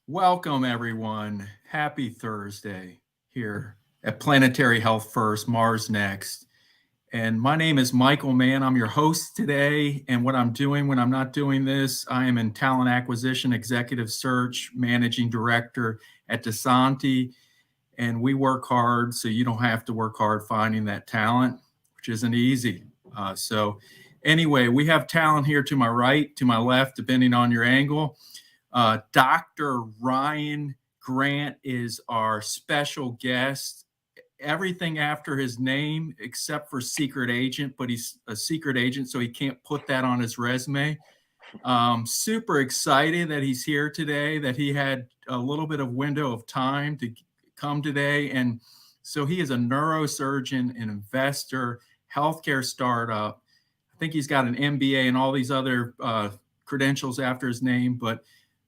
Welcome, everyone. Happy Thursday here at Planetary Health First, Mars Next. And my name is Michael Mann. I'm your host today. And what I'm doing when I'm not doing this, I am in talent acquisition, executive search, managing director at DeSanti. And we work hard so you don't have to work hard finding that talent, which isn't easy. Anyway, we have talent here to my right, to my left, depending on your angle. Dr. Ryan Grant is our special guest. Everything after his name except for secret agent, but he's a secret agent, so he can't put that on his resume. Super excited that he's here today, that he had a little bit of window of time to come today. And so he is a neurosurgeon, an investor, healthcare startup. I think he's got an MBA and all these other credentials after his name, but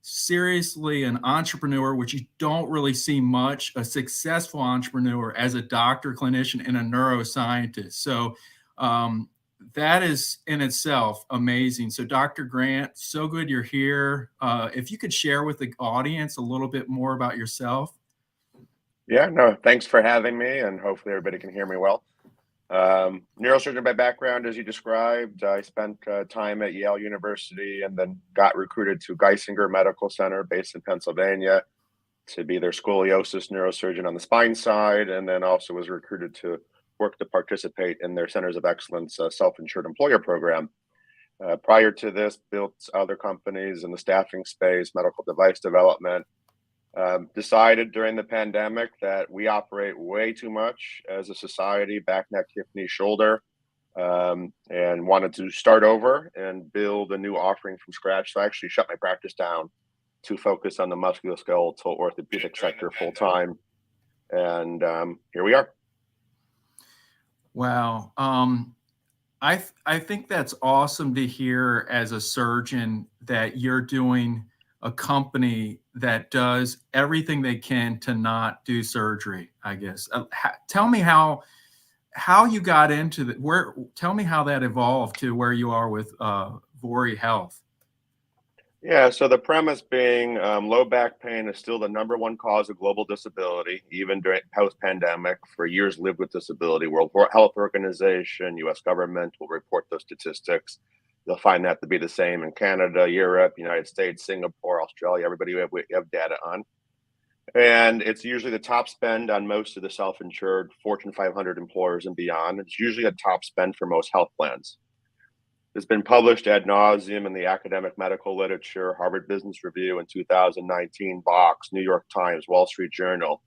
seriously an entrepreneur, which you don't really see much, a successful entrepreneur as a doctor, clinician, and a neuroscientist. So that is in itself amazing. So Dr. Grant, so good you're here. If you could share with the audience a little bit more about yourself. Yeah, no, thanks for having me, and hopefully everybody can hear me well. Neurosurgeon by background, as you described. I spent time at Yale University and then got recruited to Geisinger Medical Center based in Pennsylvania to be their scoliosis neurosurgeon on the spine side, and then also was recruited to work to participate in their Centers of Excellence self-insured employer program. Prior to this, built other companies in the staffing space, medical device development. Decided during the pandemic that we operate way too much as a society, back, neck, hip, knee, shoulder, and wanted to start over and build a new offering from scratch. So I actually shut my practice down to focus on the musculoskeletal orthopedic sector full time. And here we are. Wow. I think that's awesome to hear as a surgeon that you're doing a company that does everything they can to not do surgery, I guess. Tell me how you got into tell me how that evolved to where you are with Vori Health. Yeah, so the premise being low back pain is still the number one cause of global disability, even during post-pandemic. For years, lived with disability. World Health Organization, U.S. government will report those statistics. You'll find that to be the same in Canada, Europe, United States, Singapore, Australia, everybody we have data on. And it's usually the top spend on most of the self-insured Fortune 500 employers and beyond. It's usually a top spend for most health plans. It's been published ad nauseum in the academic medical literature, Harvard Business Review in 2019, Vox, New York Times, Wall Street Journal.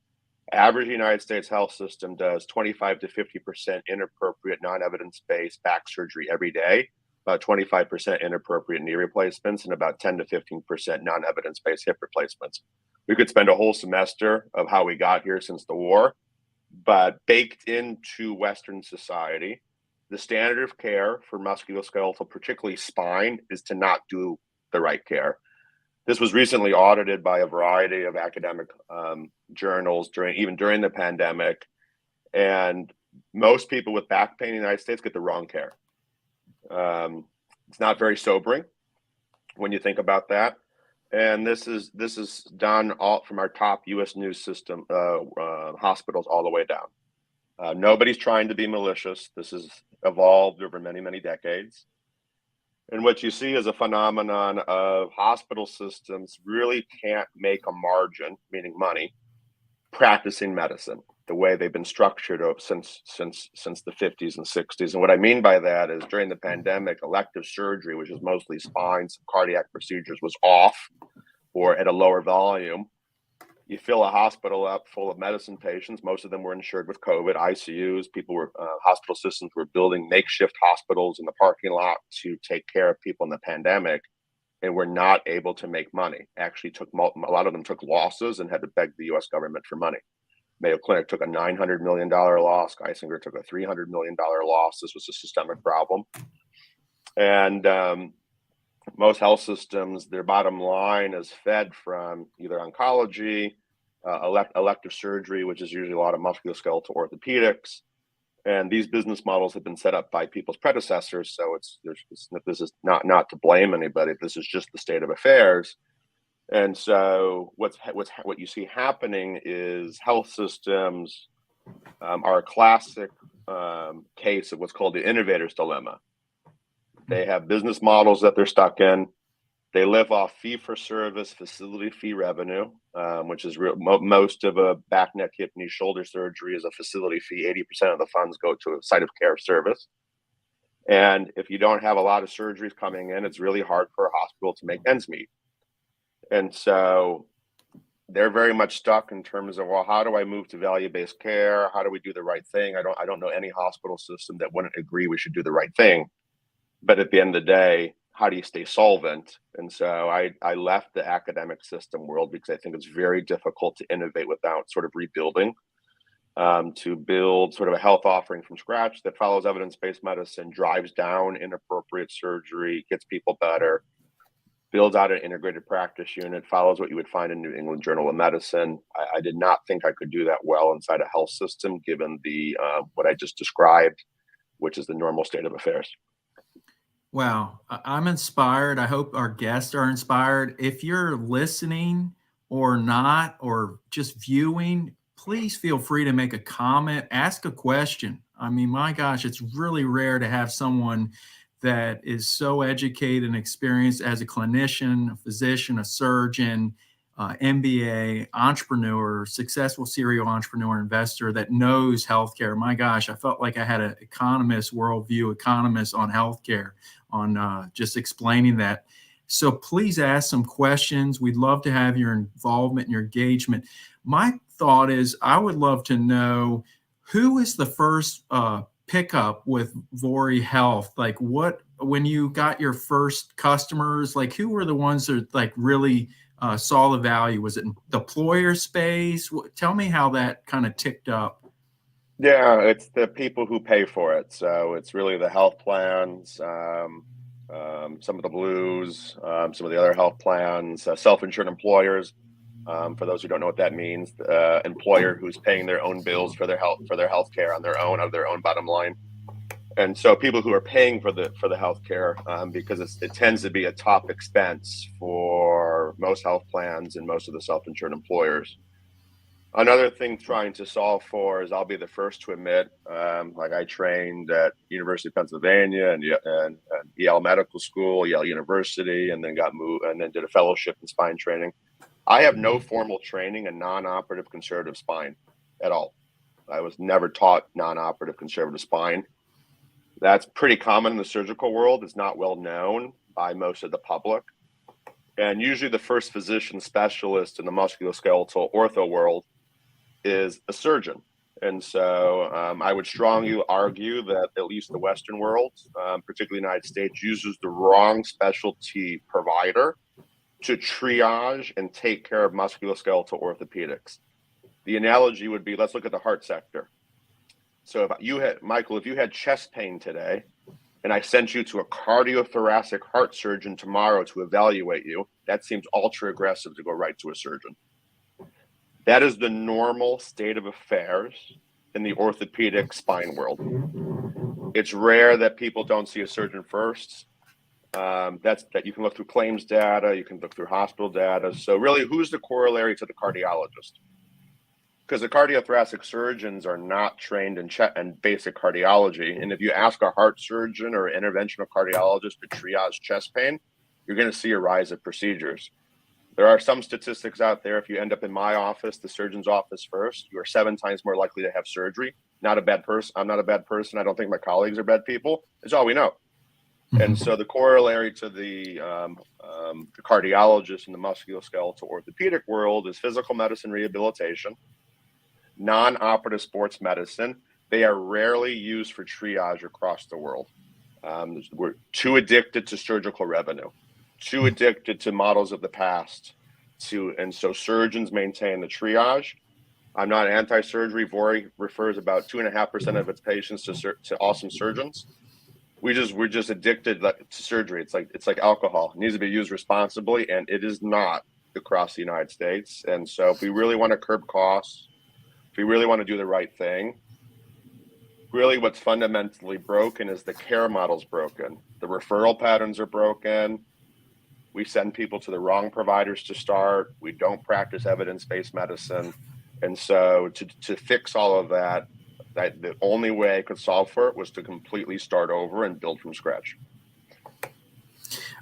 Average United States health system does 25 to 50% inappropriate, non-evidence-based back surgery every day, about 25% inappropriate knee replacements, and about 10 to 15% non-evidence-based hip replacements. We could spend a whole semester of how we got here since the war, but baked into Western society, the standard of care for musculoskeletal, particularly spine, is to not do the right care. This was recently audited by a variety of academic journals during the pandemic, and most people with back pain in the United States get the wrong care. It's not very sobering when you think about that. And this is done all from our top U.S. news system hospitals all the way down. Nobody's trying to be malicious. This has evolved over many, many decades. And what you see is a phenomenon of hospital systems really can't make a margin, meaning money, practicing medicine the way they've been structured since the 50s and 60s. And what I mean by that is during the pandemic, elective surgery, which is mostly spine, some cardiac procedures, was off or at a lower volume. You fill a hospital up full of medicine patients. Most of them were insured with COVID, ICUs. Hospital systems were building makeshift hospitals in the parking lot to take care of people in the pandemic, and were not able to make money. Actually, a lot of them took losses and had to beg the U.S. government for money. Mayo Clinic took a $900 million loss. Geisinger took a $300 million loss. This was a systemic problem. And most health systems, their bottom line is fed from either oncology, elective surgery, which is usually a lot of musculoskeletal orthopedics. And these business models have been set up by people's predecessors. So this is not to blame anybody. This is just the state of affairs. And so what you see happening is health systems are a classic case of what's called the innovator's dilemma. They have business models that they're stuck in. They live off fee-for-service facility fee revenue, which is most of a back, neck, hip, knee, shoulder surgery is a facility fee. 80% of the funds go to a site of care service. And if you don't have a lot of surgeries coming in, it's really hard for a hospital to make ends meet. And so they're very much stuck in terms of, well, how do I move to value-based care? How do we do the right thing? I don't know any hospital system that wouldn't agree we should do the right thing. But at the end of the day, how do you stay solvent? And so I left the academic system world because I think it's very difficult to innovate without sort of rebuilding, to build sort of a health offering from scratch that follows evidence-based medicine, drives down inappropriate surgery, gets people better, builds out an integrated practice unit, follows what you would find in New England Journal of Medicine. I did not think I could do that well inside a health system, given the what I just described, which is the normal state of affairs. Wow, I'm inspired. I hope our guests are inspired. If you're listening or not, or just viewing, please feel free to make a comment, ask a question. I mean, my gosh, it's really rare to have someone that is so educated and experienced as a clinician, a physician, a surgeon, MBA, entrepreneur, successful serial entrepreneur, investor that knows healthcare. My gosh, I felt like I had an economist worldview, economist on healthcare, on just explaining that. So please ask some questions. We'd love to have your involvement and your engagement. My thought is I would love to know who is the first pickup with Vori Health? Like when you got your first customers, like who were the ones that like really saw the value? Was it in the employer space? Tell me how that kind of ticked up. Yeah, it's the people who pay for it. So it's really the health plans, some of the blues, some of the other health plans, self-insured employers. For those who don't know what that means, employer who's paying their own bills for their health care on their own, out of their own bottom line. And so people who are paying for the healthcare, because it tends to be a top expense for most health plans and most of the self-insured employers. Another thing trying to solve for is, I'll be the first to admit, like I trained at University of Pennsylvania and Yale Medical School, Yale University, and then got moved and then did a fellowship in spine training. I have no formal training in non-operative conservative spine at all. I was never taught non-operative conservative spine. That's pretty common in the surgical world. It's not well known by most of the public. And usually the first physician specialist in the musculoskeletal ortho world is a surgeon. And so I would strongly argue that at least the Western world, particularly the United States, uses the wrong specialty provider to triage and take care of musculoskeletal orthopedics. The analogy would be, let's look at the heart sector. So if you had, Michael, if you had chest pain today, and I sent you to a cardiothoracic heart surgeon tomorrow to evaluate you, that seems ultra aggressive to go right to a surgeon. That is the normal state of affairs in the orthopedic spine world. It's rare that people don't see a surgeon first. That you can look through claims data, you can look through hospital data. So really, who's the corollary to the cardiologist? Because the cardiothoracic surgeons are not trained in basic cardiology. And if you ask a heart surgeon or an interventional cardiologist to triage chest pain, you're going to see a rise of procedures. There are some statistics out there. If you end up in my office, the surgeon's office first, you are 7 times more likely to have surgery. Not a bad person. I'm not a bad person. I don't think my colleagues are bad people. It's all we know. Mm-hmm. And so the corollary to the cardiologist in the musculoskeletal orthopedic world is physical medicine rehabilitation, non-operative sports medicine. They are rarely used for triage across the world. We're too addicted to surgical revenue, too addicted to models of the past, and so surgeons maintain the triage. I'm not anti-surgery. Vori refers about 2.5% of its patients to awesome surgeons. We're just addicted to surgery. It's like alcohol. It needs to be used responsibly, and it is not across the United States. And so if we really want to curb costs, if we really want to do the right thing, really what's fundamentally broken is the care model's broken. The referral patterns are broken. We send people to the wrong providers to start. We don't practice evidence-based medicine. And so to fix all of that, the only way I could solve for it was to completely start over and build from scratch.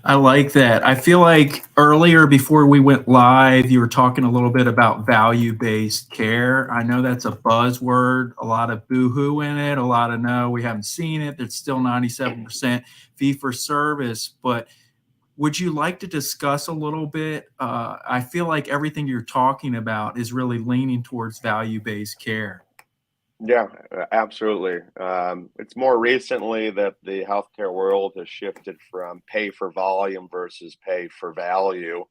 I like that. I feel like earlier before we went live, you were talking a little bit about value-based care. I know that's a buzzword, a lot of boo-hoo in it, a lot of no, we haven't seen it. It's still 97% fee for service. But would you like to discuss a little bit? I feel like everything you're talking about is really leaning towards value-based care. Yeah, absolutely. It's more recently that the healthcare world has shifted from pay for volume versus pay for value.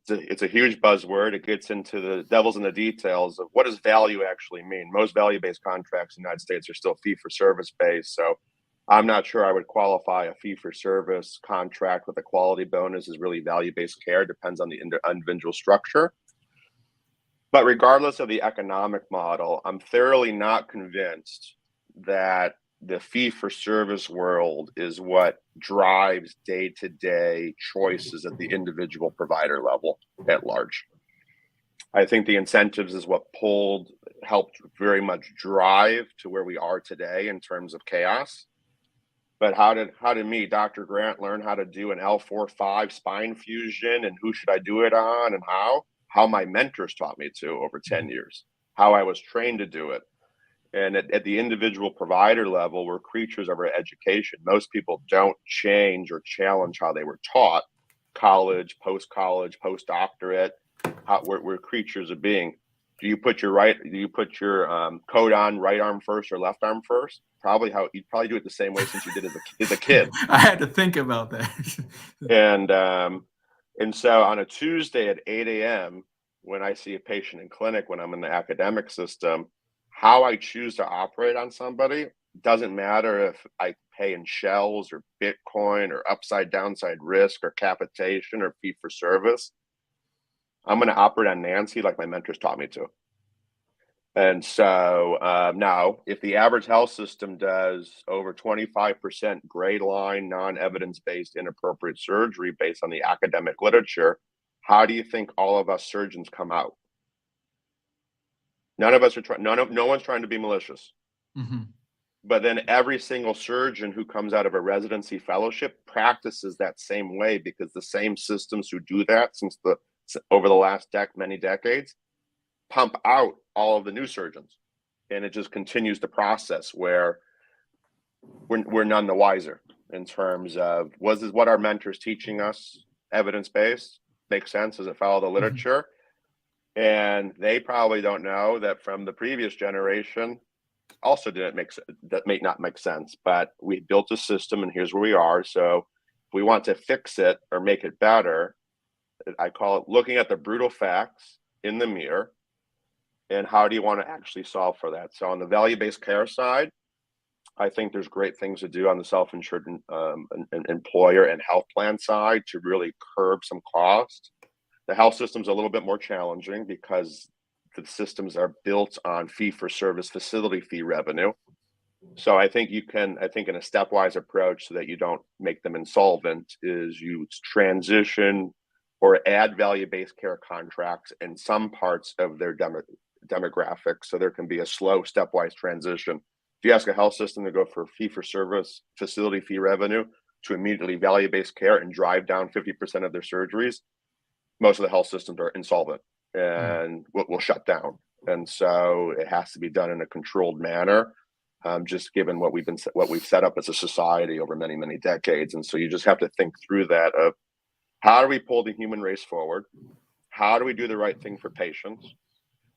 It's a huge buzzword. It gets into the devil's in the details of what does value actually mean. Most value-based contracts in the United States are still fee-for-service based. So I'm not sure I would qualify a fee-for-service contract with a quality bonus as really value-based care. It depends on the individual structure. But regardless of the economic model, I'm thoroughly not convinced that the fee-for-service world is what drives day-to-day choices at the individual provider level at large. I think the incentives is what helped very much drive to where we are today in terms of chaos. But how did me, Dr. Grant, learn how to do an L4-5 spine fusion, and who should I do it on and how? How my mentors taught me to over 10 years, how I was trained to do it. And at the individual provider level, we're creatures of our education. Most people don't change or challenge how they were taught, college, post-college, post-doctorate. We're creatures of being. Do you put your coat on right arm first or left arm first? You'd probably do it the same way since you did as a kid. I had to think about that. And so on a Tuesday at 8 a.m., when I see a patient in clinic, when I'm in the academic system, how I choose to operate on somebody doesn't matter if I pay in shells or Bitcoin or upside downside risk or capitation or fee for service. I'm going to operate on Nancy like my mentors taught me to. And so now, if the average health system does over 25% grade line, non-evidence-based inappropriate surgery based on the academic literature, how do you think all of us surgeons come out? None of us are trying. No one's trying to be malicious. Mm-hmm. But then every single surgeon who comes out of a residency fellowship practices that same way, because the same systems who do that over the last many decades pump out all of the new surgeons, and it just continues the process where we're none the wiser in terms of what our mentors teaching us evidence-based makes sense, does it follow the literature? Mm-hmm. And they probably don't know that from the previous generation also may not make sense, but we built a system and here's where we are. So if we want to fix it or make it better, I call it looking at the brutal facts in the mirror. And how do you want to actually solve for that? So on the value-based care side, I think there's great things to do on the self-insured employer and health plan side to really curb some cost. The health system's a little bit more challenging because the systems are built on fee-for-service facility fee revenue. So I think in a stepwise approach so that you don't make them insolvent is you transition or add value-based care contracts in some parts of their demographics, so there can be a slow stepwise transition. If you ask a health system to go for fee-for-service facility fee revenue to immediately value-based care and drive down 50% of their surgeries, most of the health systems are insolvent and will shut down. And so it has to be done in a controlled manner, just given what we've set up as a society over many, many decades. And so you just have to think through that of how do we pull the human race forward? How do we do the right thing for patients?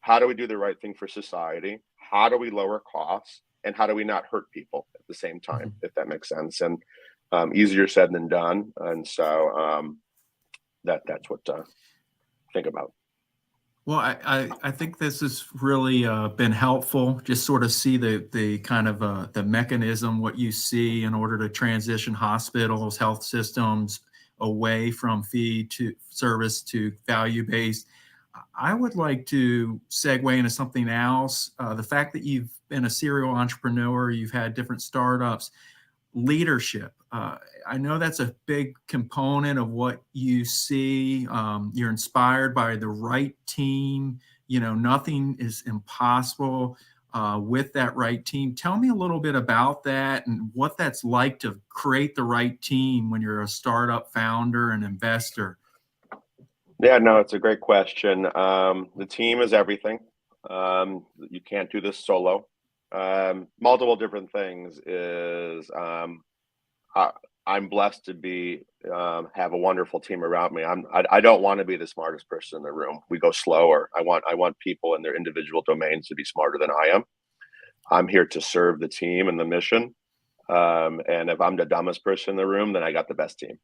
How do we do the right thing for society? How do we lower costs? And how do we not hurt people at the same time, if that makes sense? And easier said than done. And so that's what to think about. Well, I think this has really been helpful. Just sort of see the kind of the mechanism, what you see in order to transition hospitals, health systems away from fee to service to value-based. I would like to segue into something else. The fact that you've been a serial entrepreneur, you've had different startups, leadership. I know that's a big component of what you see. You're inspired by the right team. Nothing is impossible with that right team. Tell me a little bit about that and what that's like to create the right team when you're a startup founder and investor. Yeah, no, it's a great question. The team is everything. You can't do this solo. Multiple different things is I'm blessed to have a wonderful team around me. I don't want to be the smartest person in the room. We go slower. I want people in their individual domains to be smarter than I am. I'm here to serve the team and the mission. And if I'm the dumbest person in the room, then I got the best team.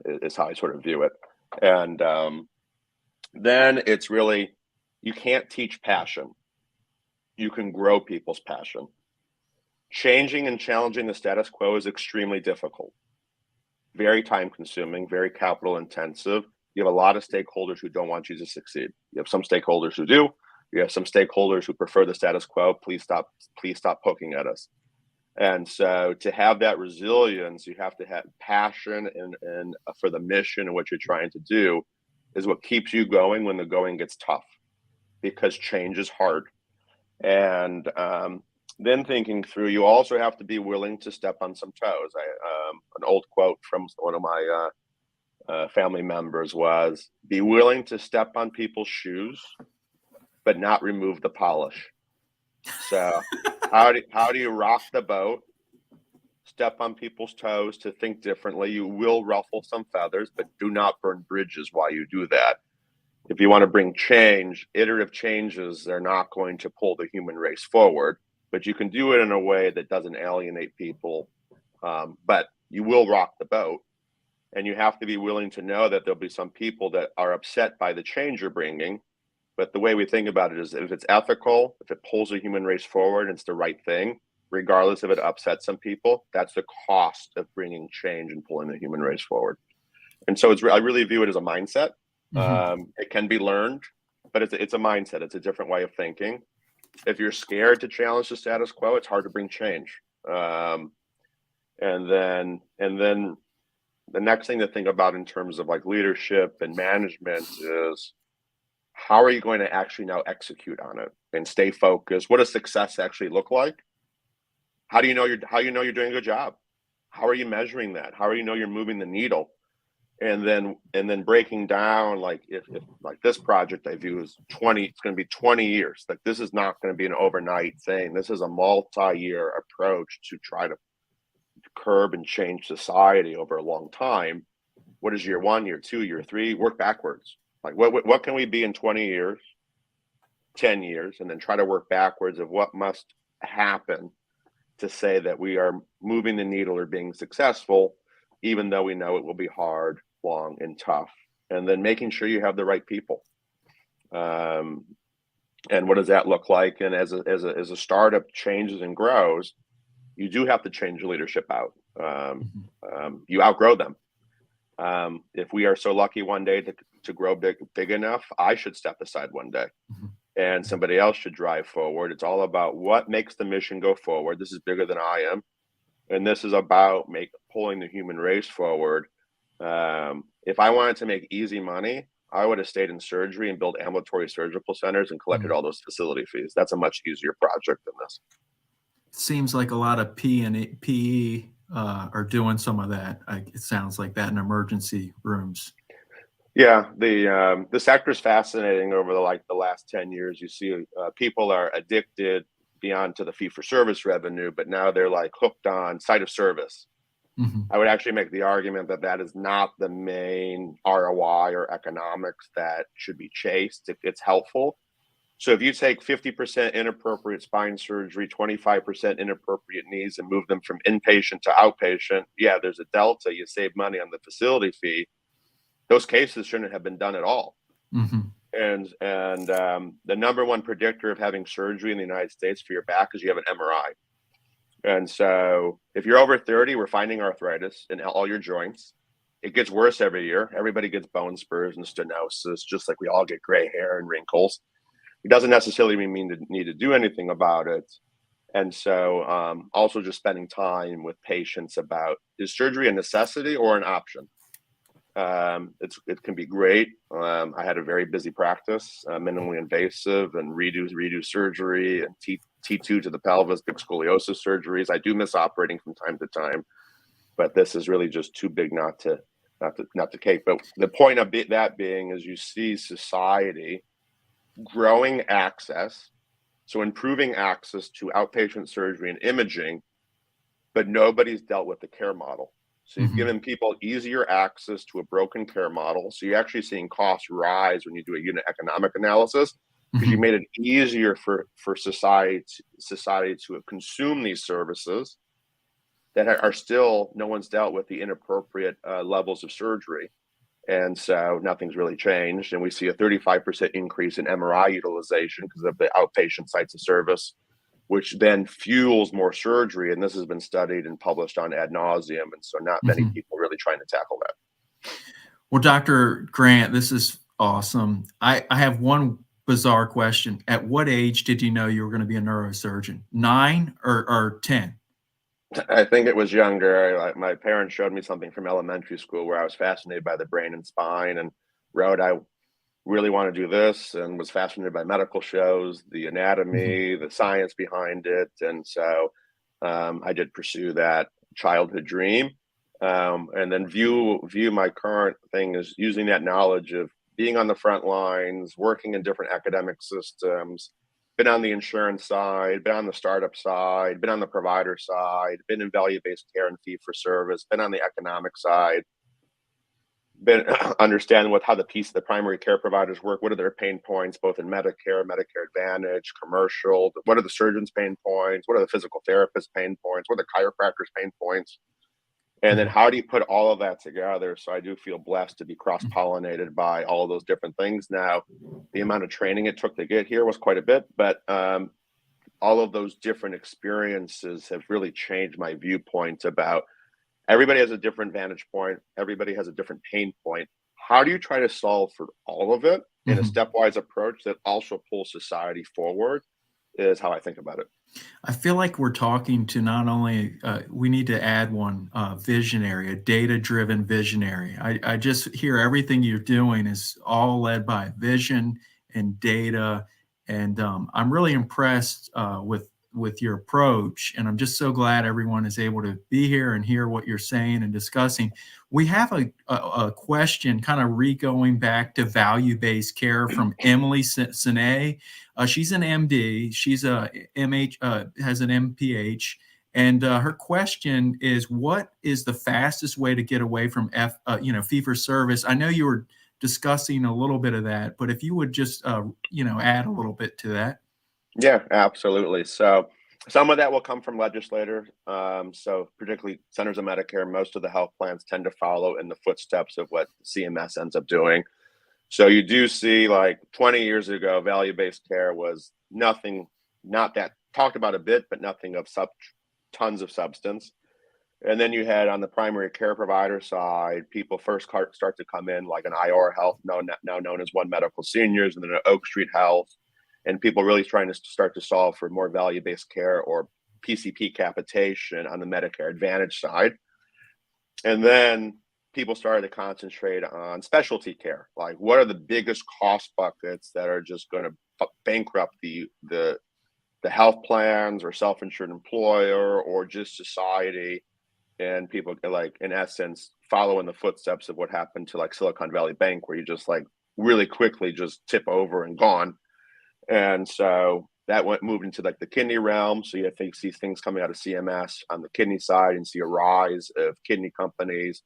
Is how I sort of view it. And then it's really, you can't teach passion. You can grow people's passion. Changing and challenging the status quo is extremely difficult, very time consuming, very capital intensive. You have a lot of stakeholders who don't want you to succeed. You have some stakeholders who do. You have some stakeholders who prefer the status quo. Please stop poking at us. And so to have that resilience, you have to have passion and for the mission and what you're trying to do is what keeps you going when the going gets tough, because change is hard. And then thinking through, you also have to be willing to step on some toes. An old quote from one of my family members was, be willing to step on people's shoes, but not remove the polish. So how do you rock the boat, step on people's toes to think differently? You will ruffle some feathers, but do not burn bridges while you do that. If you want to bring change, iterative changes, they're not going to pull the human race forward, but you can do it in a way that doesn't alienate people. But you will rock the boat, and you have to be willing to know that there'll be some people that are upset by the change you're bringing. But the way we think about it is, if it's ethical, if it pulls the human race forward, and it's the right thing, regardless if it upsets some people, that's the cost of bringing change and pulling the human race forward. And so I really view it as a mindset. Mm-hmm. It can be learned, but it's a mindset. It's a different way of thinking. If you're scared to challenge the status quo, it's hard to bring change. And then the next thing to think about in terms of like leadership and management is, how are you going to actually now execute on it and stay focused? What does success actually look like? How do you know you're doing a good job? How are you measuring that? How are you know you're moving the needle? And then breaking down, like if like this project I view is it's going to be 20 years. Like, this is not going to be an overnight thing. This is a multi-year approach to try to curb and change society over a long time. What is year 1, year 2, year 3? Work backwards. Like what can we be in 20 years, 10 years, and then try to work backwards of what must happen to say that we are moving the needle or being successful, even though we know it will be hard, long, and tough. And then making sure you have the right people. And what does that look like? And as a startup changes and grows, you do have to change your leadership out. You outgrow them. If we are so lucky one day to grow big enough, I should step aside one day, and somebody else should drive forward. It's all about what makes the mission go forward. This is bigger than I am, and this is about pulling the human race forward. If I wanted to make easy money, I would have stayed in surgery and built ambulatory surgical centers and collected all those facility fees. That's a much easier project than this. Seems like a lot of PE are doing some of that. It sounds like that in emergency rooms. Yeah, the sector is fascinating. Over the last 10 years, you see people are addicted beyond to the fee-for-service revenue, but now they're like hooked on site of service. Mm-hmm. I would actually make the argument that is not the main ROI or economics that should be chased. It's helpful. So if you take 50% inappropriate spine surgery, 25% inappropriate knees, and move them from inpatient to outpatient, yeah, there's a delta. You save money on the facility fee. Those cases shouldn't have been done at all. Mm-hmm. And the number one predictor of having surgery in the United States for your back is you have an MRI. And so if you're over 30, we're finding arthritis in all your joints. It gets worse every year. Everybody gets bone spurs and stenosis, just like we all get gray hair and wrinkles. It doesn't necessarily mean to need to do anything about it. And so also just spending time with patients about, is surgery a necessity or an option? It can be great. I had a very busy practice, minimally invasive and redo surgery and T2 to the pelvis, big scoliosis surgeries. I do miss operating from time to time, but this is really just too big not to cake. But the point of that being is you see society growing access, so improving access to outpatient surgery and imaging, but nobody's dealt with the care model. So you've given people easier access to a broken care model. So you're actually seeing costs rise when you do a unit economic analysis, because you made it easier for society to consume these services that are still, no one's dealt with the inappropriate levels of surgery. And so nothing's really changed. And we see a 35% increase in MRI utilization because of the outpatient sites of service, which then fuels more surgery. And this has been studied and published on ad nauseum. And so not many people really trying to tackle that. Well, Dr. Grant, this is awesome. I have one bizarre question. At what age did you know you were going to be a neurosurgeon? 9 or 10? I think it was younger. My parents showed me something from elementary school where I was fascinated by the brain and spine and wrote, I really want to do this, and was fascinated by medical shows, the anatomy, the science behind it. And so I did pursue that childhood dream. And then view my current thing as using that knowledge of being on the front lines, working in different academic systems, been on the insurance side, been on the startup side, been on the provider side, been in value-based care and fee for service, been on the economic side, been understanding how the primary care providers work. What are their pain points, both in Medicare, Medicare Advantage, commercial? What are the surgeons' pain points? What are the physical therapists' pain points? What are the chiropractors' pain points? And then how do you put all of that together? So I do feel blessed to be cross-pollinated by all of those different things. Now, the amount of training it took to get here was quite a bit, but all of those different experiences have really changed my viewpoint about everybody has a different vantage point. Everybody has a different pain point. How do you try to solve for all of it in a stepwise approach that also pulls society forward is how I think about it. I feel like we're talking to not only, we need to add one visionary, a data-driven visionary. I just hear everything you're doing is all led by vision and data, and I'm really impressed with your approach, and I'm just so glad everyone is able to be here and hear what you're saying and discussing. We have a question kind of going back to value-based care from Emily Sine. She's an MD. She's a has an MPH, and her question is, "What is the fastest way to get away from fee for service?" I know you were discussing a little bit of that, but if you would just add a little bit to that. Yeah, absolutely. So some of that will come from legislators. So particularly Centers of Medicare, most of the health plans tend to follow in the footsteps of what CMS ends up doing. So you do see, like 20 years ago, value-based care was nothing, not that talked about a bit, but nothing of tons of substance. And then you had on the primary care provider side, people first start to come in like an IR Health, now known as One Medical Seniors, and then an Oak Street Health, and people really trying to start to solve for more value-based care or PCP capitation on the Medicare Advantage side. And then people started to concentrate on specialty care. Like, what are the biggest cost buckets that are just going to bankrupt the health plans or self-insured employer or just society? And people, like, in essence, follow in the footsteps of what happened to like Silicon Valley Bank, where you just like really quickly just tip over and gone. And so that moved into like the kidney realm. So you see things coming out of CMS on the kidney side, and see a rise of kidney companies,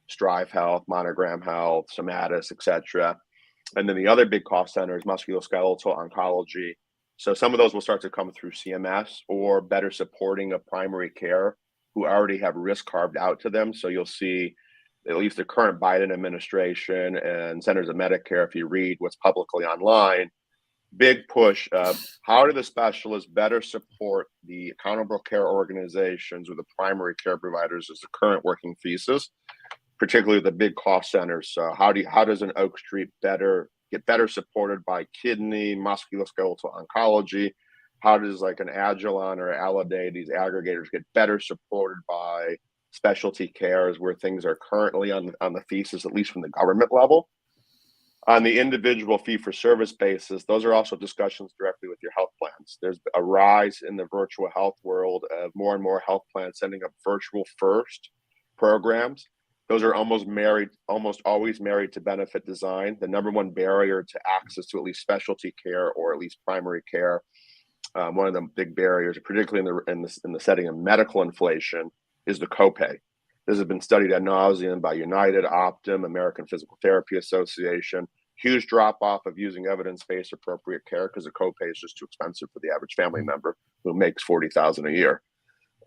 Strive Health, Monogram Health, Somatis, etc. And then the other big cost center is musculoskeletal oncology. So some of those will start to come through CMS or better supporting of primary care who already have risk carved out to them. So you'll see at least the current Biden administration and Centers of Medicare, if you read what's publicly online, big push of how do the specialists better support the accountable care organizations or the primary care providers is the current working thesis, particularly the big cost centers. So how does an Oak Street get better supported by kidney, musculoskeletal oncology, how does like an Agilon or Alliday, these aggregators, get better supported by specialty cares where things are currently on the thesis, at least from the government level. On the individual fee-for-service basis, those are also discussions directly with your health plans. There's a rise in the virtual health world of more and more health plans setting up virtual first programs. Those are almost always married to benefit design. The number one barrier to access to at least specialty care or at least primary care, one of the big barriers, particularly in the setting of medical inflation, is the copay. This has been studied ad nauseum by United, Optum, American Physical Therapy Association. Huge drop off of using evidence-based appropriate care because the copay is just too expensive for the average family member who makes $40,000 a year.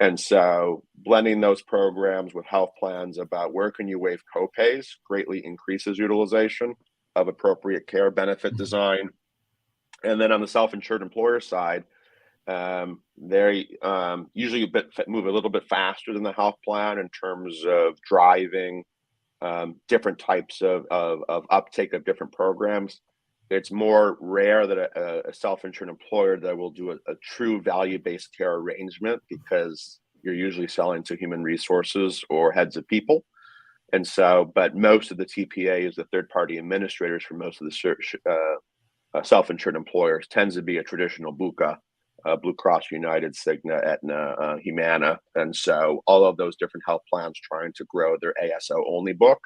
And so blending those programs with health plans about where can you waive copays greatly increases utilization of appropriate care benefit design. And then on the self-insured employer side, they usually move a little bit faster than the health plan in terms of driving different types of uptake of different programs. It's more rare that a self-insured employer that will do a true value-based care arrangement because you're usually selling to human resources or heads of people. And so, but most of the TPAs, the third-party administrators for most of the self-insured employers, tends to be a traditional BUCA, Blue Cross, United, Cigna, Aetna, Humana. And so all of those different health plans trying to grow their ASO only book.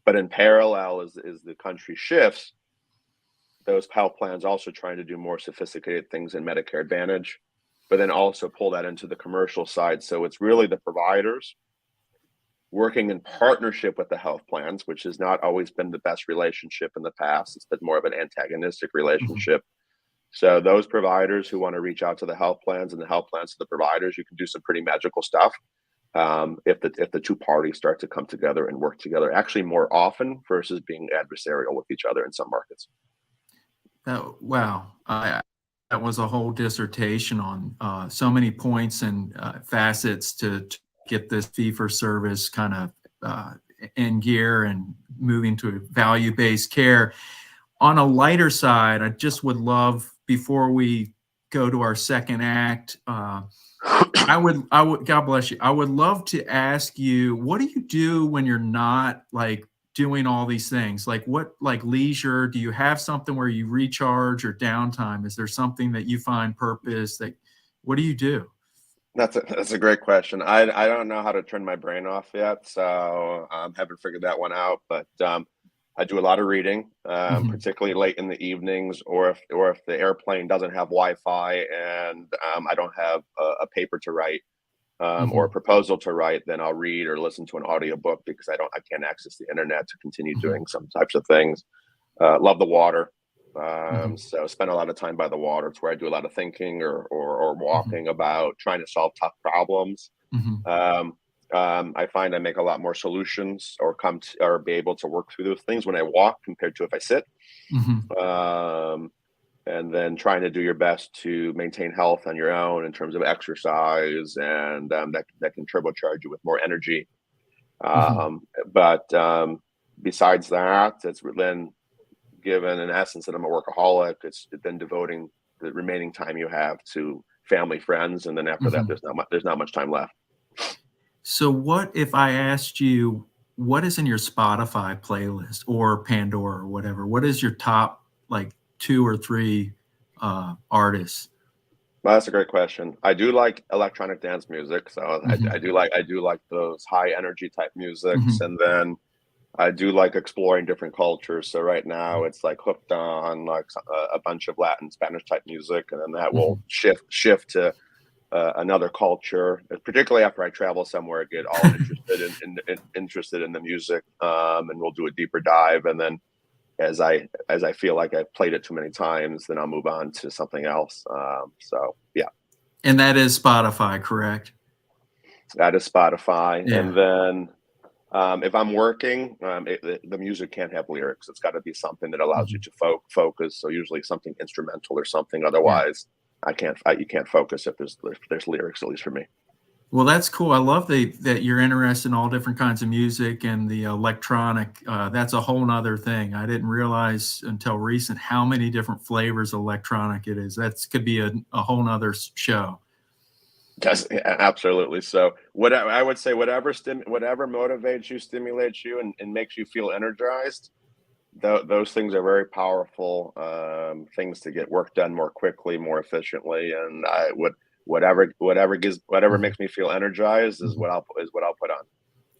But in parallel, as the country shifts, those health plans also trying to do more sophisticated things in Medicare Advantage, but then also pull that into the commercial side. So it's really the providers working in partnership with the health plans, which has not always been the best relationship in the past. It's been more of an antagonistic relationship. So those providers who want to reach out to the health plans and the health plans to the providers, you can do some pretty magical stuff if the two parties start to come together and work together, actually more often versus being adversarial with each other in some markets. Oh, wow. That was a whole dissertation on so many points and facets to get this fee-for-service kind of in gear and moving to value-based care. On a lighter side, I just would love, before we go to our second act, I would, God bless you. I would love to ask you, what do you do when you're not like doing all these things? Like what, like leisure, do you have something where you recharge or downtime? Is there something that you find purpose what do you do? That's a great question. I don't know how to turn my brain off yet, so haven't figured that one out. But I do a lot of reading, particularly late in the evenings, or if the airplane doesn't have Wi-Fi and I don't have a paper to write or a proposal to write, then I'll read or listen to an audiobook because I can't access the internet to continue doing some types of things. Love the water. So spend a lot of time by the water. It's where I do a lot of thinking or walking about trying to solve tough problems. I find I make a lot more solutions or be able to work through those things when I walk compared to if I sit. And then trying to do your best to maintain health on your own in terms of exercise, and that can turbocharge you with more energy. But besides that, it's then, given in essence that I'm a workaholic, it's then devoting the remaining time you have to family, friends, and then after that, there's not much time left. So what if I asked you, what is in your Spotify playlist or Pandora or whatever? What is your top like 2 or 3 artists? Well, that's a great question. I do like electronic dance music, so I do like those high energy type musics, and then I do like exploring different cultures. So right now it's like hooked on like a bunch of Latin, Spanish type music, and then that will shift to another culture. Particularly after I travel somewhere, I get all interested in the music, and we'll do a deeper dive. And then as I feel like I've played it too many times, then I'll move on to something else. So yeah. And that is Spotify, correct? That is Spotify, Yeah. and then. If I'm working, the music can't have lyrics. It's got to be something that allows you to focus. So usually something instrumental or something. Otherwise, you can't focus if there's lyrics, at least for me. Well, that's cool. I love that you're interested in all different kinds of music and the electronic. That's a whole nother thing. I didn't realize until recent how many different flavors of electronic it is. That's could be a whole nother show. Yes, absolutely. So what I would say, whatever motivates you, stimulates you, and makes you feel energized, those things are very powerful things to get work done more quickly, more efficiently. And I would whatever Mhm. makes me feel energized is Mhm. what I'll put on.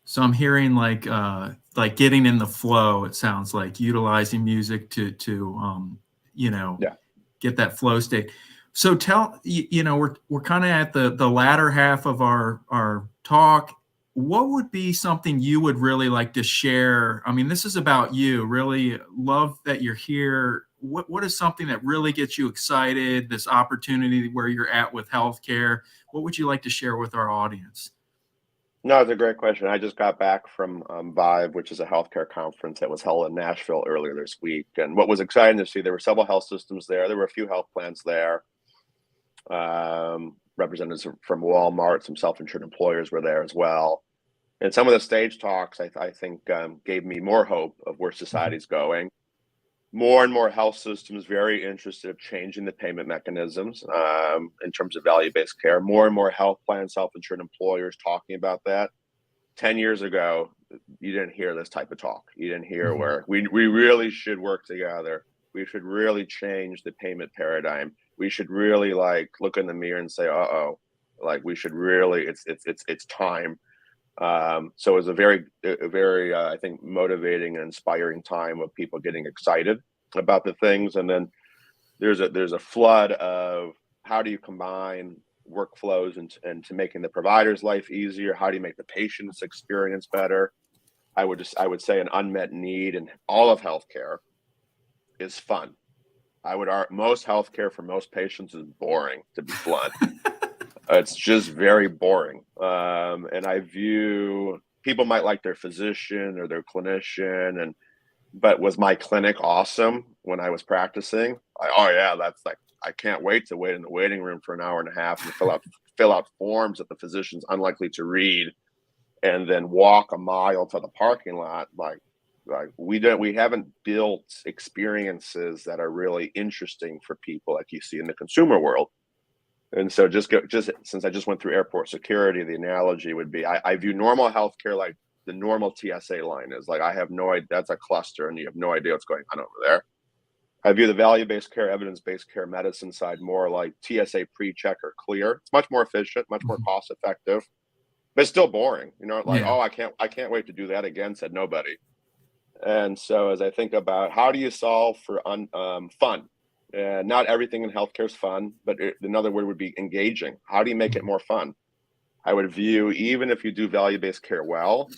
So I'm hearing like getting in the flow. It sounds like utilizing music to you know Yeah. get that flow state. So we're kind of at the latter half of our talk. What would be something you would really like to share? I mean, this is about you. Really love that you're here. What is something that really gets you excited? This opportunity where you're at with healthcare. What would you like to share with our audience? No, it's a great question. I just got back from Vive, which is a healthcare conference that was held in Nashville earlier this week. And what was exciting to see, there were several health systems there. There were a few health plans there. Representatives from Walmart, some self-insured employers were there as well. And some of the stage talks, I think, gave me more hope of where Mhm. society's going. More and more health systems very interested in changing the payment mechanisms in terms of value-based care. More and more health plans, self-insured employers talking about that. 10 years ago, you didn't hear this type of talk. You didn't hear Mhm. where we really should work together. We should really change the payment paradigm. We should really like look in the mirror and say, "Uh-oh, like we should really, it's time." So it was a very I think motivating and inspiring time of people getting excited about the things. And then there's a flood of how do you combine workflows and to making the provider's life easier? How do you make the patient's experience better? I would say an unmet need in all of healthcare is fun. Most healthcare for most patients is boring, to be blunt. It's just very boring. And I view people might like their physician or their clinician, but was my clinic awesome when I was practicing? Oh yeah, that's like I can't wait to wait in the waiting room for an hour and a half and fill out forms that the physician's unlikely to read, and then walk a mile to the parking lot. Like we haven't built experiences that are really interesting for people like you see in the consumer world. And so just since I just went through airport security, the analogy would be I view normal healthcare like the normal TSA line is. Like I have no idea, that's a cluster and you have no idea what's going on over there. I view the value-based care, evidence-based care medicine side more like TSA pre-check or clear. It's much more efficient, much more Mhm. cost effective, but it's still boring. Like, Yeah. oh, I can't wait to do that again, said nobody. And so as I think about how do you solve for fun, not everything in healthcare is fun, but another word would be engaging. How do you make it Mhm. more fun? I would view even if you do value-based care well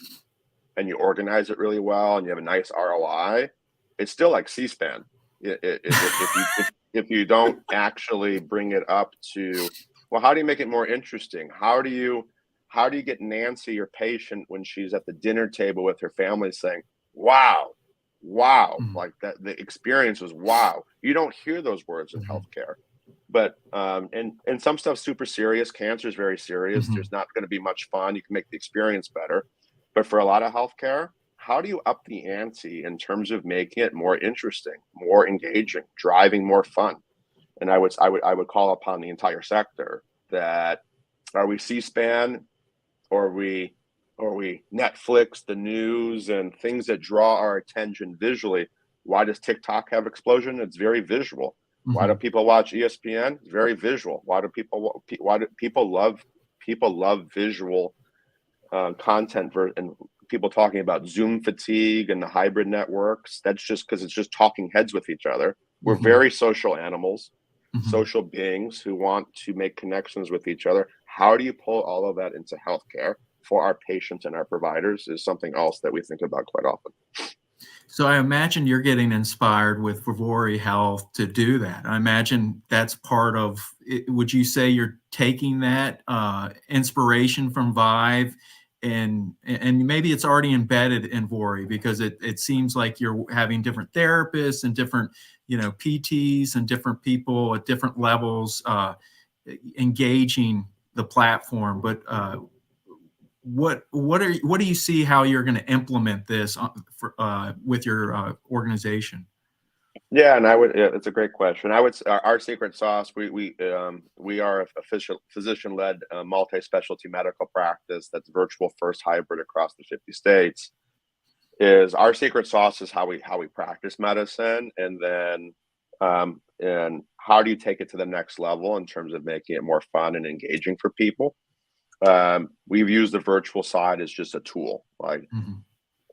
and you organize it really well and you have a nice ROI, it's still like C-SPAN. If you don't actually bring it up to, well, how do you make it more interesting? How do you get Nancy, your patient, when she's at the dinner table with her family saying, "Wow, wow," Mhm. like that the experience was wow. You don't hear those words in Mhm. healthcare. But and some stuff super serious. Cancer is very serious. Mhm. There's not going to be much fun. You can make the experience better. But for a lot of healthcare, how do you up the ante in terms of making it more interesting, more engaging, driving more fun? And I would call upon the entire sector that are we C-SPAN or we Netflix, the news, and things that draw our attention visually. Why does TikTok have explosion? It's very visual. Why do Mhm. people watch ESPN? It's very visual. Why do people love visual content and people talking about Zoom fatigue and the hybrid networks? That's just because it's just talking heads with each other. We're Mhm. very social animals, Mhm. social beings who want to make connections with each other. How do you pull all of that into healthcare for our patients and our providers is something else that we think about quite often. So I imagine you're getting inspired with Vivori Health to do that. I imagine that's part of it. Would you say you're taking that inspiration from Vive and maybe it's already embedded in Vori because it seems like you're having different therapists and different, PTs and different people at different levels engaging the platform, but what do you see how you're going to implement this with your organization? Yeah, and it's a great question. I would our secret sauce. We are a physician-led multi-specialty medical practice that's virtual first hybrid across the 50 states. Is our secret sauce is how we practice medicine, and then and how do you take it to the next level in terms of making it more fun and engaging for people. We've used the virtual side as just a tool. Like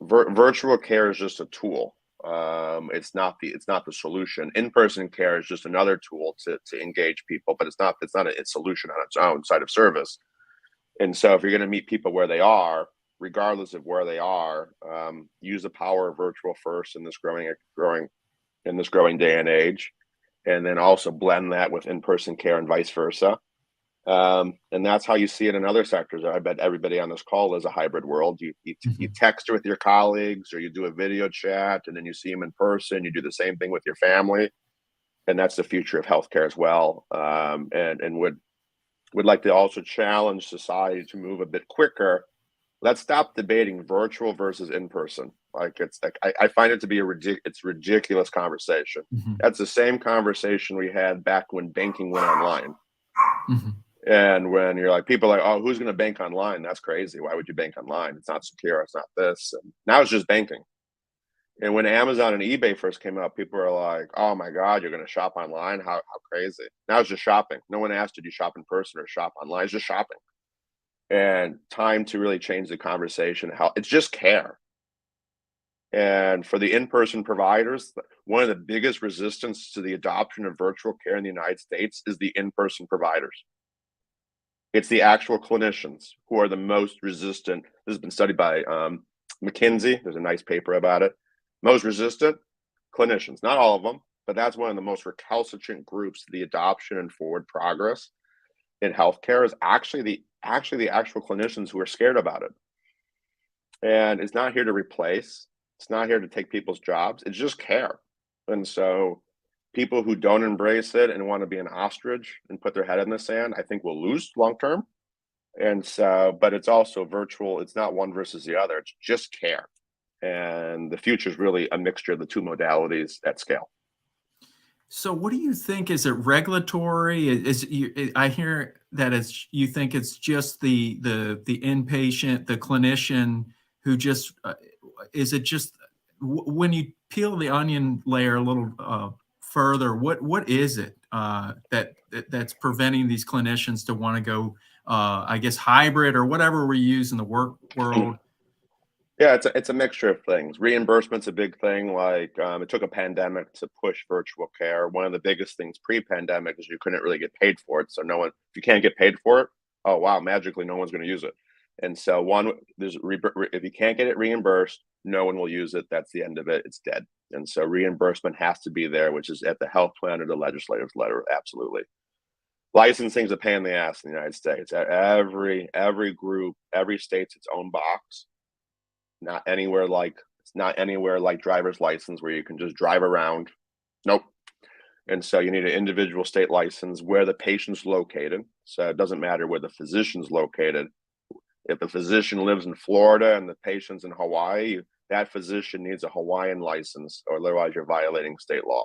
virtual care is just a tool. It's not the solution. In-person care is just another tool to engage people, but it's not a solution on its own side of service. And so if you're going to meet people where they are, regardless of where they are, use the power of virtual first in this growing day and age, and then also blend that with in-person care and vice versa. And that's how you see it in other sectors. I bet everybody on this call is a hybrid world. You text with your colleagues, or you do a video chat, and then you see them in person. You do the same thing with your family, and that's the future of healthcare as well. And would like to also challenge society to move a bit quicker. Let's stop debating virtual versus in person. Like I find it to be ridiculous conversation. That's the same conversation we had back when banking went online. And when you're like, people are like, oh, who's going to bank online? That's crazy. Why would you bank online? It's not secure. It's not this. And now it's just banking. And when Amazon and eBay first came out, people were like, oh my God, you're going to shop online? How crazy. Now it's just shopping. No one asked, did you shop in person or shop online? It's just shopping. And time to really change the conversation. It's just care. And for the in-person providers, one of the biggest resistance to the adoption of virtual care in the United States is the in-person providers. It's the actual clinicians who are the most resistant. This has been studied by McKinsey. There's a nice paper about it. Most resistant clinicians, not all of them, but that's one of the most recalcitrant groups to the adoption and forward progress in healthcare is actually the actual clinicians who are scared about it. And it's not here to replace. It's not here to take people's jobs. It's just care. And so people who don't embrace it and want to be an ostrich and put their head in the sand, I think will lose long term. And so, but it's also virtual. It's not one versus the other. It's just care. And the future is really a mixture of the two modalities at scale. So what do you think? Is it regulatory? I hear that you think it's just the inpatient, the clinician who just, is it just, when you peel the onion layer a little further, what is it that's preventing these clinicians to want to go, I guess, hybrid or whatever we use in the work world? Yeah, it's a mixture of things. Reimbursement's a big thing. Like it took a pandemic to push virtual care. One of the biggest things pre-pandemic is you couldn't really get paid for it. So no one, if you can't get paid for it, oh wow, magically no one's going to use it. And so if you can't get it reimbursed, no one will use it. That's the end of it. It's dead. And so reimbursement has to be there, which is at the health plan or the legislative letter. Absolutely. Licensing is a pain in the ass in the United States. Every group, every state's its own box. It's not anywhere like driver's license where you can just drive around. Nope. And so you need an individual state license where the patient's located. So it doesn't matter where the physician's located. If the physician lives in Florida and the patient's in Hawaii, that physician needs a Hawaiian license, or otherwise you're violating state law.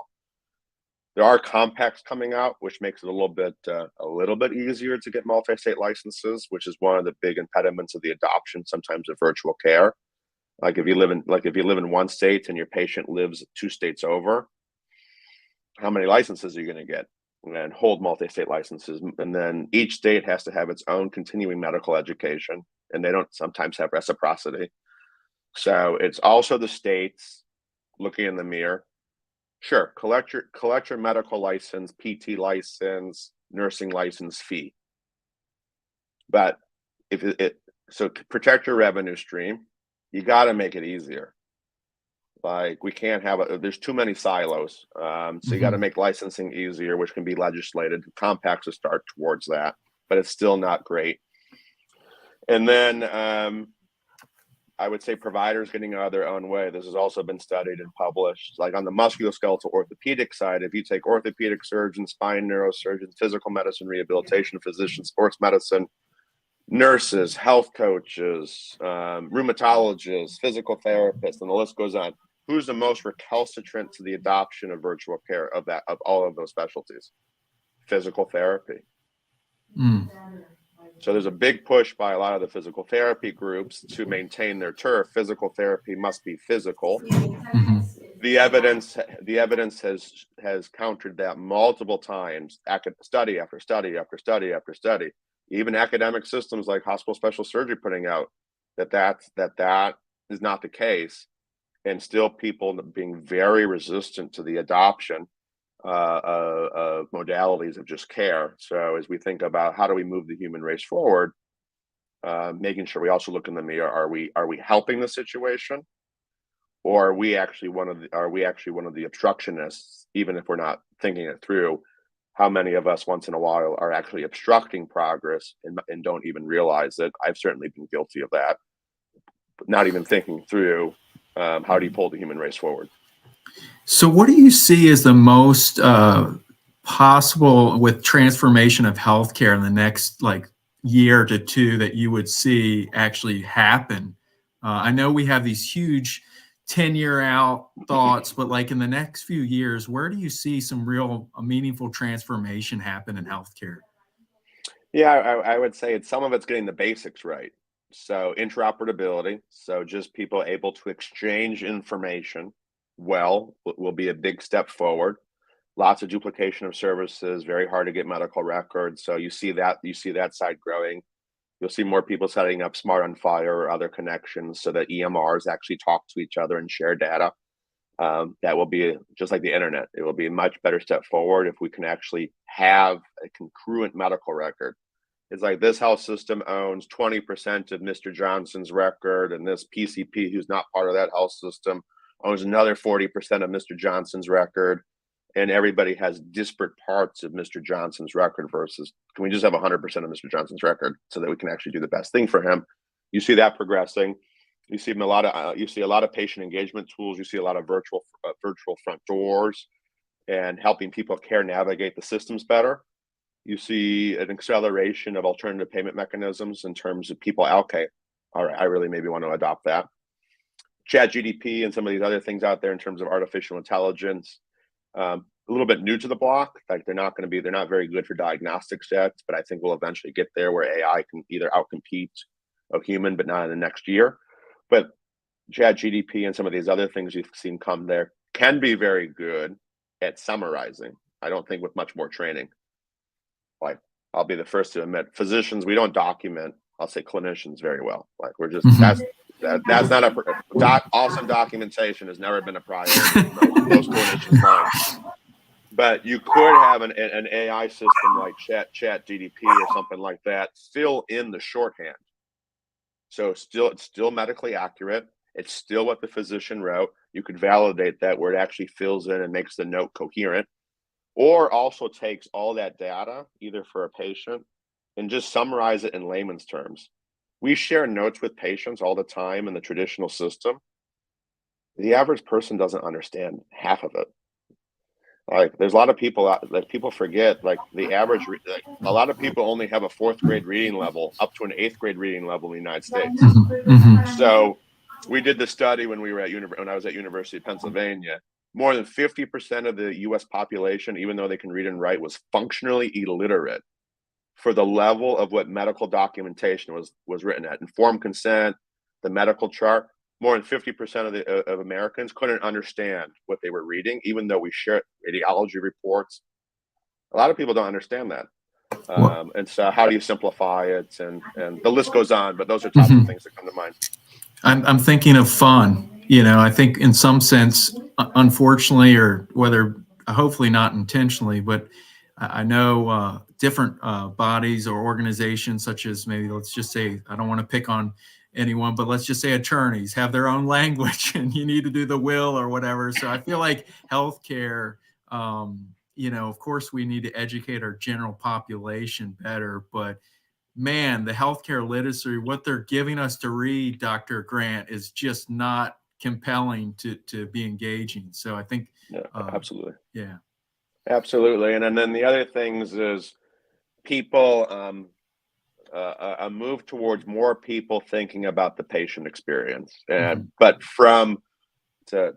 There are compacts coming out, which makes it a little bit easier to get multi-state licenses, which is one of the big impediments of the adoption sometimes of virtual care. Like if you live in one state and your patient lives 2 states over, how many licenses are you going to get? And hold multi-state licenses, and then each state has to have its own continuing medical education, and they don't sometimes have reciprocity. So it's also the states looking in the mirror. Sure, collect your medical license, PT license, nursing license fee, but so to protect your revenue stream, you got to make it easier. Like we can't have there's too many silos. So you got to make licensing easier, which can be legislated. Compacts will start towards that, but it's still not great. And then I would say providers getting out of their own way. This has also been studied and published. Like on the musculoskeletal orthopedic side, if you take orthopedic surgeons, spine neurosurgeons, physical medicine, rehabilitation physicians, sports medicine, nurses, health coaches, rheumatologists, physical therapists, and the list goes on. Who's the most recalcitrant to the adoption of virtual care of all of those specialties? Physical therapy. Mm. So there's a big push by a lot of the physical therapy groups to maintain their turf. Physical therapy must be physical. Mm-hmm. The evidence has countered that multiple times, study after study after study after study. Even academic systems like hospital special surgery putting out that is not the case, and still people being very resistant to the adoption of modalities of just care. So as we think about how do we move the human race forward, making sure we also look in the mirror: are we helping the situation, or are we actually one of the obstructionists? Even if we're not thinking it through, how many of us once in a while are actually obstructing progress and don't even realize it? I've certainly been guilty of that, but not even thinking through how do you pull the human race forward. So what do you see as the most possible with transformation of healthcare in the next year to two that you would see actually happen? I know we have these huge 10-year out thoughts, but in the next few years, where do you see some real meaningful transformation happen in healthcare? Yeah, I would say some of it's getting the basics right. So interoperability, so just people able to exchange information will be a big step forward. Lots of duplication of services, very hard to get medical records. So you see that side growing. You'll see more people setting up Smart on Fire or other connections so that EMRs actually talk to each other and share data. That will be just like the internet. It will be a much better step forward if we can actually have a congruent medical record. It's like this health system owns 20% of Mr. Johnson's record, and this PCP, who's not part of that health system, owns another 40% of Mr. Johnson's record, and everybody has disparate parts of Mr. Johnson's record versus can we just have 100% of Mr. Johnson's record so that we can actually do the best thing for him? You see that progressing. You see a lot of patient engagement tools. You see a lot of virtual front doors and helping people care navigate the systems better. You see an acceleration of alternative payment mechanisms in terms of people, okay, all right, I really maybe want to adopt that. ChatGPT and some of these other things out there in terms of artificial intelligence, a little bit new to the block. They're not very good for diagnostics yet, but I think we'll eventually get there where AI can either outcompete a human, but not in the next year. But ChatGPT and some of these other things you've seen come there can be very good at summarizing. I don't think with much more training. I'll be the first to admit, physicians, we don't document, I'll say clinicians very well. We're just, that's not awesome documentation has never been a priority in most clinicians' minds. But you could have an AI system like ChatGPT or something like that fill in the shorthand. So it's still medically accurate. It's still what the physician wrote. You could validate that where it actually fills in and makes the note coherent. Or also takes all that data, either for a patient, and just summarize it in layman's terms. We share notes with patients all the time in the traditional system. The average person doesn't understand half of it. There's a lot of people people forget, the average, a lot of people only have a 4th grade reading level up to an 8th grade reading level in the United States. So we did the study when I was at University of Pennsylvania. More than 50% of the US population, even though they can read and write, was functionally illiterate for the level of what medical documentation was written at. Informed consent, the medical chart, more than 50% of Americans couldn't understand what they were reading, even though we share radiology reports. A lot of people don't understand that. And so how do you simplify it? And the list goes on, but those are top of things that come to mind. I'm thinking of fun. I think in some sense, unfortunately, or hopefully not intentionally, but I know different bodies or organizations, such as maybe, let's just say, I don't want to pick on anyone, but let's just say attorneys have their own language and you need to do the will or whatever. So I feel like healthcare, of course we need to educate our general population better, but man, the healthcare literacy, what they're giving us to read, Dr. Grant, is just not compelling to be engaging. So I think, Yeah, absolutely. yeah. Absolutely. And then the other things is people, a move towards more people thinking about the patient experience. And but from to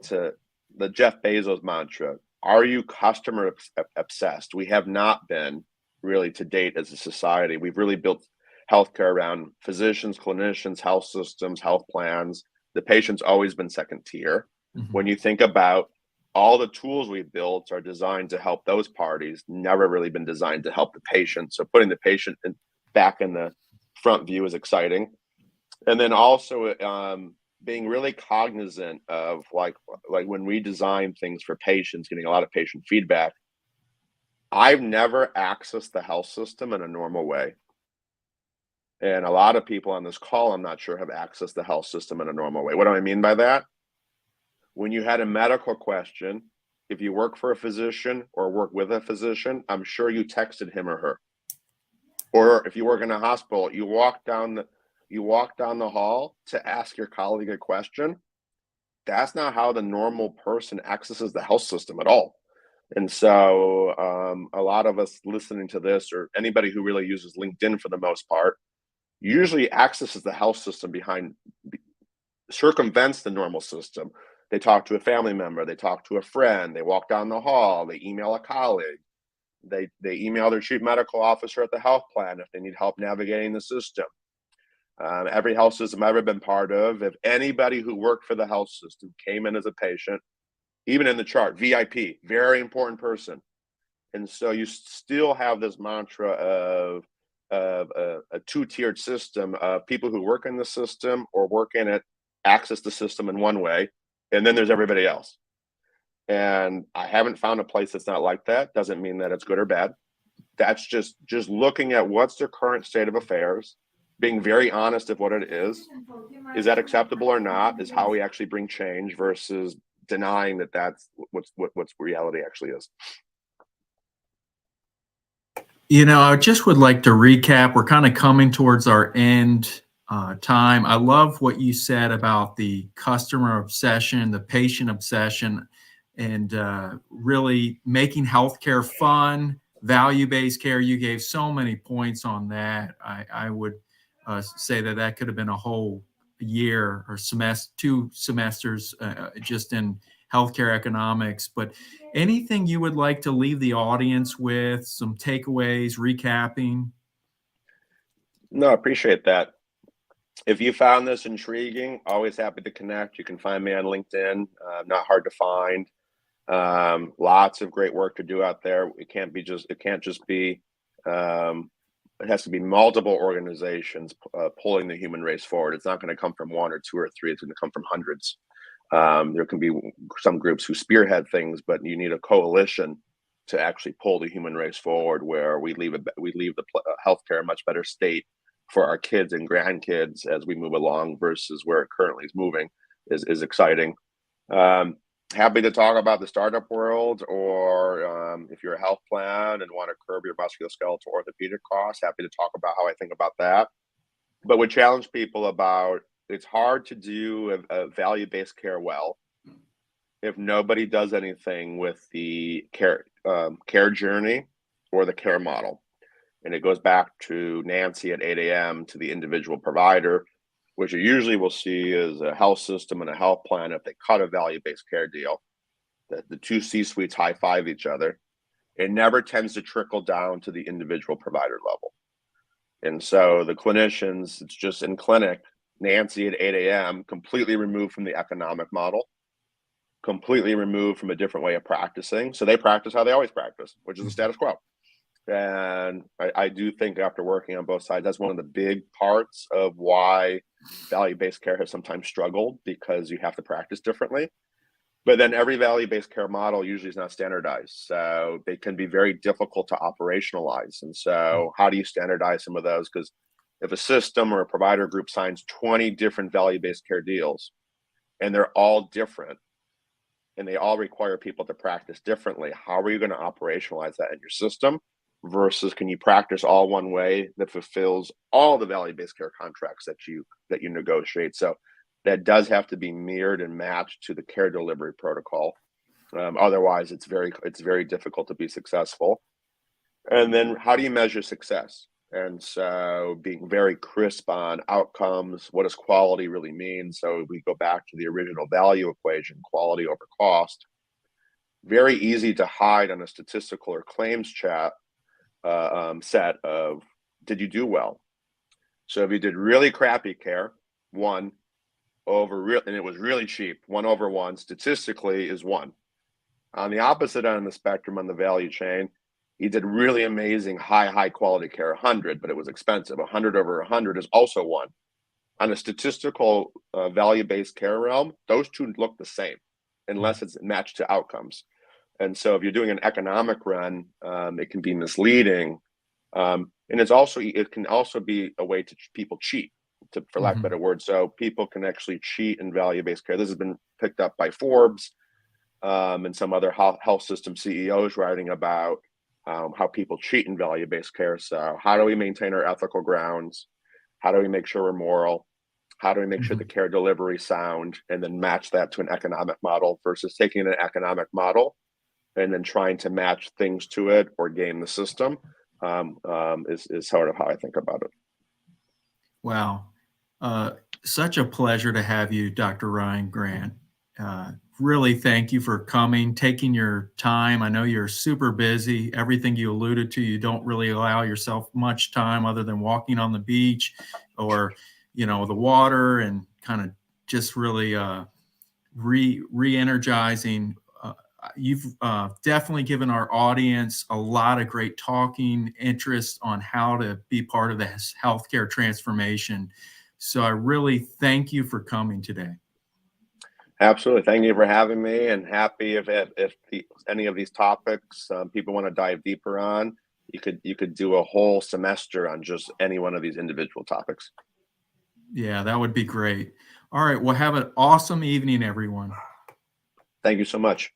the Jeff Bezos mantra, are you customer obsessed? We have not been really to date as a society. We've really built healthcare around physicians, clinicians, health systems, health plans. The patient's always been second tier. When you think about all the tools we built are designed to help those parties, never really been designed to help the patient. So putting the patient back in the front view is exciting. And then also being really cognizant of like when we design things for patients, getting a lot of patient feedback. I've never accessed the health system in a normal way. And a lot of people on this call, I'm not sure, have accessed the health system in a normal way. What do I mean by that? When you had a medical question, if you work for a physician or work with a physician, I'm sure you texted him or her. Or if you work in a hospital, you walk down the hall to ask your colleague a question. That's not how the normal person accesses the health system at all. And so a lot of us listening to this, or anybody who really uses LinkedIn for the most part, usually accesses the health system circumvents the normal system. They talk to a family member, they talk to a friend, they walk down the hall, they email a colleague, they email their chief medical officer at the health plan if they need help navigating the system. Every health system I've ever been part of, if anybody who worked for the health system came in as a patient, even in the chart, VIP, very important person. And so you still have this mantra of a two-tiered system of people who work in the system or work in it, access the system in one way, and then there's everybody else. And I haven't found a place that's not like that. Doesn't mean that it's good or bad. That's just looking at what's the current state of affairs, being very honest of what it is. Is that acceptable or not? Is how we actually bring change versus denying that that's what's reality actually is. You know, I just would like to recap. We're kind of coming towards our end time. I love what you said about the customer obsession, the patient obsession, and really making healthcare fun, value-based care. You gave so many points on that. I would say that could have been a whole year or semester, 2 semesters just in healthcare economics. But anything you would like to leave the audience with, some takeaways, recapping? No, I appreciate that. If you found this intriguing, always happy to connect. You can find me on LinkedIn, not hard to find. Lots of great work to do out there. It can't just be, it has to be multiple organizations pulling the human race forward. It's not going to come from 1 or 2 or 3. It's going to come from hundreds. There can be some groups who spearhead things, but you need a coalition to actually pull the human race forward, where we leave the healthcare in a much better state for our kids and grandkids as we move along versus where it currently is moving is exciting. Happy to talk about the startup world, or if you're a health plan and want to curb your musculoskeletal orthopedic costs, happy to talk about how I think about that. But would challenge people about, it's hard to do a value-based care well if nobody does anything with the care journey or the care model. And it goes back to Nancy at 8 a.m. to the individual provider, which you usually will see is a health system and a health plan. If they cut a value-based care deal, that the 2 C-suites high-five each other, it never tends to trickle down to the individual provider level. And so the clinicians, it's just in clinic, Nancy at 8 a.m., completely removed from the economic model, completely removed from a different way of practicing. So they practice how they always practice, which is the status quo. And I do think, after working on both sides, that's one of the big parts of why value-based care has sometimes struggled, because you have to practice differently. But then every value-based care model usually is not standardized. So they can be very difficult to operationalize. And so how do you standardize some of those? Because if a system or a provider group signs 20 different value-based care deals, and they're all different, and they all require people to practice differently, how are you going to operationalize that in your system? versus can you practice all one way that fulfills all the value-based care contracts that you negotiate. So that does have to be mirrored and matched to the care delivery protocol. Otherwise, it's very difficult to be successful. And then how do you measure success? And so being very crisp on outcomes, what does quality really mean? So we go back to the original value equation, quality over cost. Very easy to hide on a statistical or claims chat set of, did you do well? So if you did really crappy care, 1 over real, and it was really cheap, 1 over 1 statistically is 1. On the opposite end of the spectrum on the value chain, you did really amazing high quality care, 100, but it was expensive. 100 over 100 is also 1. On a statistical value-based care realm, those two look the same unless it's matched to outcomes. And so if you're doing an economic run, it can be misleading. And it can also be a way to people cheat, for lack of a better word. So people can actually cheat in value-based care. This has been picked up by Forbes and some other health system CEOs writing about how people cheat in value-based care. So how do we maintain our ethical grounds? How do we make sure we're moral? How do we make sure the care delivery is sound, and then match that to an economic model versus taking an economic model and then trying to match things to it or game the system is sort of how I think about it. Wow. Such a pleasure to have you, Dr. Ryan Grant. Really thank you for coming, taking your time. I know you're super busy. Everything you alluded to, you don't really allow yourself much time other than walking on the beach or, the water, and kind of just really re-energizing. You've definitely given our audience a lot of great talking interest on how to be part of the healthcare transformation. So I really thank you for coming today. Absolutely. Thank you for having me, and happy if any of these topics people want to dive deeper on, you could do a whole semester on just any one of these individual topics. Yeah, that would be great. All right. Well, have an awesome evening, everyone. Thank you so much.